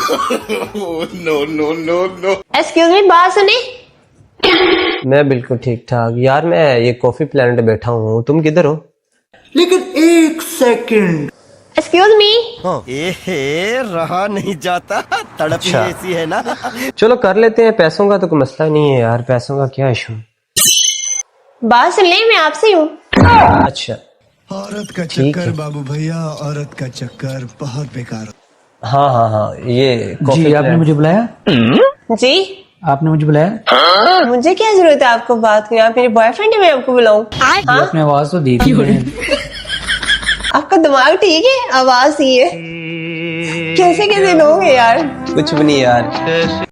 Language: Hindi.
No no no no. Excuse me, बात सुनी। मैं बिल्कुल ठीक ठाक यार, मैं ये कॉफी प्लानेट बैठा हूँ, तुम किधर हो? लेकिन एक सेकंड। Excuse me. एहे रहा नहीं जाता, तड़प ही ऐसी है ना। चलो कर लेते हैं, पैसों का तो कोई मसला नहीं है यार, पैसों का क्या इशू। बात सुन ले, मैं आपसे हूँ। अच्छा औरत का ठीक चक्कर है। बाबू भैया, औरत का चक्कर बहुत बेकार। हाँ हाँ हाँ, ये कॉफी जी आपने मुझे बुलाया? जी आपने मुझे बुलाया? मुझे क्या जरूरत है आपको बात करने, आप मेरे बॉयफ्रेंड है, मैं आपको बुलाऊं? हाँ? आपने आवाज तो दी थी मैंने। आपका दिमाग ठीक है? आवाज ही है। कैसे कैसे लोग हैं यार। कुछ भी नहीं यार।